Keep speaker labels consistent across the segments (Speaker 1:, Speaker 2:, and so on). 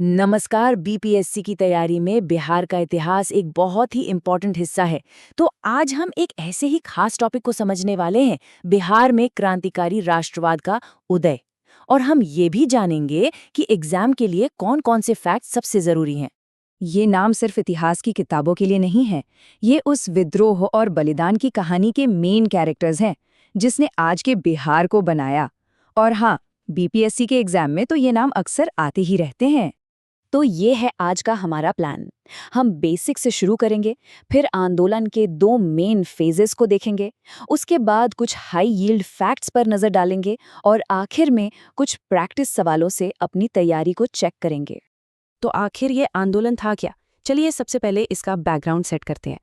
Speaker 1: नमस्कार। बीपीएससी की तैयारी में बिहार का इतिहास एक बहुत ही इम्पोर्टेंट हिस्सा है। तो आज हम एक ऐसे ही खास टॉपिक को समझने वाले हैं, बिहार में क्रांतिकारी राष्ट्रवाद का उदय। और हम ये भी जानेंगे कि एग्जाम के लिए कौन-कौन से फैक्ट सबसे जरूरी हैं।
Speaker 2: ये नाम सिर्फ इतिहास की किताबों के लिए नहीं है। ये उस विद्रोह और बलिदान की कहानी के मेन कैरेक्टर्स हैं जिसने आज के बिहार को बनाया। और हाँ, बीपीएससी के एग्जाम में तो ये नाम अक्सर आते ही रहते हैं।
Speaker 1: तो ये है आज का हमारा प्लान। हम बेसिक से शुरू करेंगे, फिर आंदोलन के दो मेन फेजेस को देखेंगे, उसके बाद कुछ हाई यील्ड फैक्ट्स पर नजर डालेंगे और आखिर में कुछ प्रैक्टिस सवालों से अपनी तैयारी को चेक करेंगे।
Speaker 2: तो आखिर ये आंदोलन था क्या? चलिए सबसे पहले इसका बैकग्राउंड सेट करते हैं।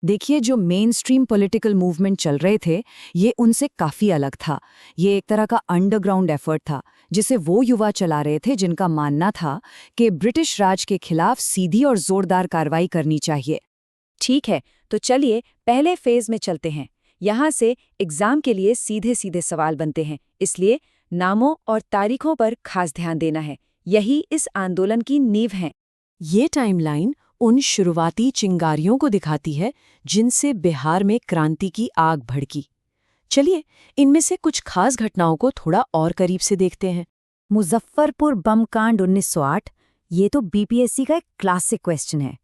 Speaker 2: देखिए, जो मेन स्ट्रीम पॉलिटिकल मूवमेंट चल रहे थे, ये उनसे काफ़ी अलग था। ये एक तरह का अंडरग्राउंड एफर्ट था, जिसे वो युवा चला रहे थे जिनका मानना था कि ब्रिटिश राज के खिलाफ सीधी और जोरदार कार्रवाई करनी चाहिए। ठीक है, तो चलिए पहले फेज में चलते हैं। यहाँ से एग्जाम के लिए सीधे सीधे सवाल बनते हैं, इसलिए नामों और तारीखों पर खास ध्यान देना है। यही इस आंदोलन की नींव है। ये टाइमलाइन उन शुरुआती चिंगारियों को दिखाती है जिनसे बिहार में क्रांति की आग भड़की। चलिए इनमें से कुछ खास घटनाओं को थोड़ा और करीब से देखते हैं। मुजफ्फरपुर बम कांड 1908, ये तो बीपीएससी का एक क्लासिक क्वेश्चन है।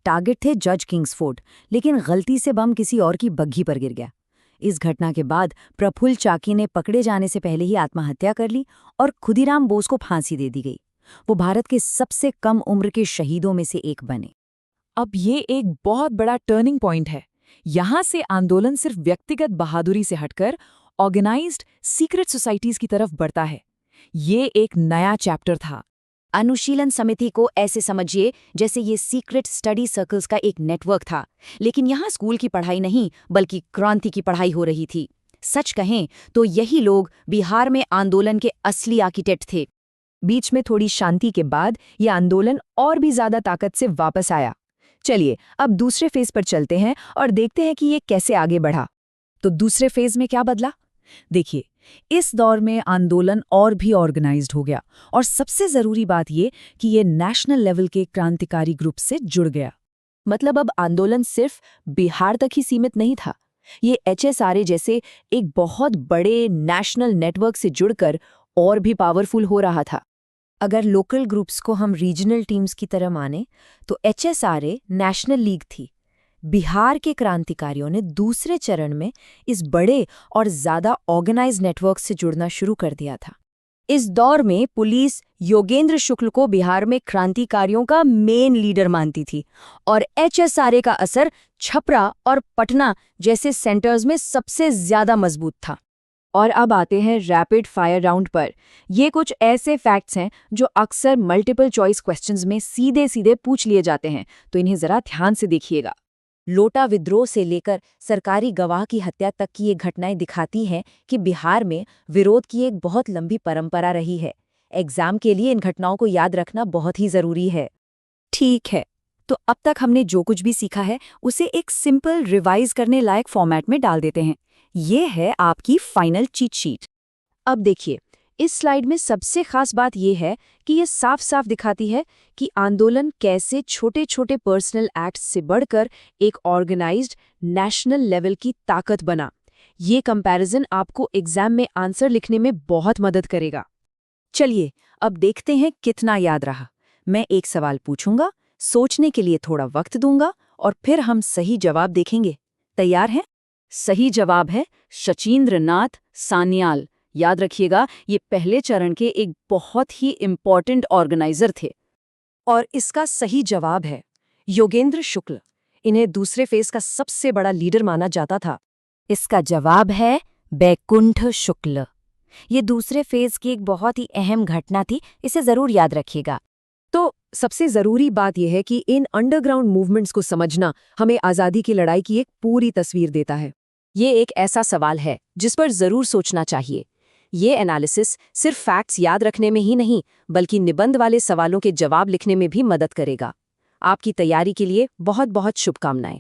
Speaker 2: टारगेट थे जज किंग्सफोर्ड, लेकिन गलती से बम किसी और की बग्घी पर गिर गया। इस घटना के बाद प्रफुल्ल चाकी ने पकड़े जाने से पहले ही आत्महत्या कर ली और खुदीराम बोस को फांसी दे दी गई। वो भारत के सबसे कम उम्र के शहीदों में से एक बने।
Speaker 3: अब ये एक बहुत बड़ा टर्निंग पॉइंट है। यहाँ से आंदोलन सिर्फ व्यक्तिगत बहादुरी से हटकर ऑर्गेनाइज्ड सीक्रेट सोसाइटीज की तरफ बढ़ता है। ये एक नया चैप्टर था।
Speaker 1: अनुशीलन समिति को ऐसे समझिए जैसे ये सीक्रेट स्टडी सर्कल्स का एक नेटवर्क था, लेकिन यहाँ स्कूल की पढ़ाई नहीं बल्कि क्रांति की पढ़ाई हो रही थी। सच कहें तो यही लोग बिहार में आंदोलन के असली आर्किटेक्ट थे।
Speaker 2: बीच में थोड़ी शांति के बाद ये आंदोलन और भी ज्यादा ताकत से वापस आया। चलिए अब दूसरे फेज पर चलते हैं और देखते हैं कि ये कैसे आगे बढ़ा। तो दूसरे फेज में क्या बदला? देखिए, इस दौर में आंदोलन और भी ऑर्गेनाइज्ड हो गया और सबसे जरूरी बात ये कि ये नेशनल लेवल के क्रांतिकारी ग्रुप से जुड़ गया। मतलब अब आंदोलन सिर्फ बिहार तक ही सीमित नहीं था। ये एचएसआरए जैसे एक बहुत बड़े नेशनल नेटवर्क से जुड़कर और भी पावरफुल हो रहा था। अगर लोकल ग्रुप्स को हम रीजनल टीम्स की तरह माने तो एचएसआरए नेशनल लीग थी। बिहार के क्रांतिकारियों ने दूसरे चरण में इस बड़े और ज्यादा ऑर्गेनाइज्ड नेटवर्क से जुड़ना शुरू कर दिया था। इस दौर में पुलिस योगेंद्र शुक्ल को बिहार में क्रांतिकारियों का मेन लीडर मानती थी और एचएसआरए का असर छपरा और पटना जैसे सेंटर्स में सबसे ज्यादा मजबूत था। और अब आते हैं रैपिड फायर राउंड पर। ये कुछ ऐसे फैक्ट्स हैं जो अक्सर मल्टीपल चॉइस क्वेश्चंस में सीधे सीधे पूछ लिए जाते हैं, तो इन्हें जरा ध्यान से देखिएगा। लोटा विद्रोह से लेकर सरकारी गवाह की हत्या तक की ये घटनाएं दिखाती हैं कि बिहार में विरोध की एक बहुत लंबी परंपरा रही है। एग्जाम के लिए इन घटनाओं को याद रखना बहुत ही जरूरी है। ठीक है, तो अब तक हमने जो कुछ भी सीखा है उसे एक सिंपल रिवाइज करने लायक फॉर्मेट में डाल देते हैं। ये है आपकी फाइनल चीट शीट। अब देखिए, इस स्लाइड में सबसे खास बात यह है कि ये साफ साफ दिखाती है कि आंदोलन कैसे छोटे छोटे पर्सनल एक्ट्स से बढ़कर एक ऑर्गेनाइज्ड नेशनल लेवल की ताकत बना। ये कंपैरिजन आपको एग्जाम में आंसर लिखने में बहुत मदद करेगा। चलिए अब देखते हैं कितना याद रहा। मैं एक सवाल पूछूंगा, सोचने के लिए थोड़ा वक्त दूंगा और फिर हम सही जवाब देखेंगे। तैयार हैं? सही जवाब है शचीन्द्र नाथ सान्याल। याद रखिएगा, ये पहले चरण के एक बहुत ही इम्पॉर्टेंट ऑर्गेनाइजर थे। और इसका सही जवाब है योगेंद्र शुक्ल। इन्हें दूसरे फेज का सबसे बड़ा लीडर माना जाता था। इसका जवाब है बैकुंठ शुक्ल। ये दूसरे फेज की एक बहुत ही अहम घटना थी, इसे जरूर याद रखिएगा। तो सबसे जरूरी बात यह है कि इन अंडरग्राउंड मूवमेंट्स को समझना हमें आज़ादी की लड़ाई की एक पूरी तस्वीर देता है। ये एक ऐसा सवाल है जिस पर जरूर सोचना चाहिए। ये एनालिसिस सिर्फ फैक्ट्स याद रखने में ही नहीं बल्कि निबंध वाले सवालों के जवाब लिखने में भी मदद करेगा। आपकी तैयारी के लिए बहुत बहुत शुभकामनाएं।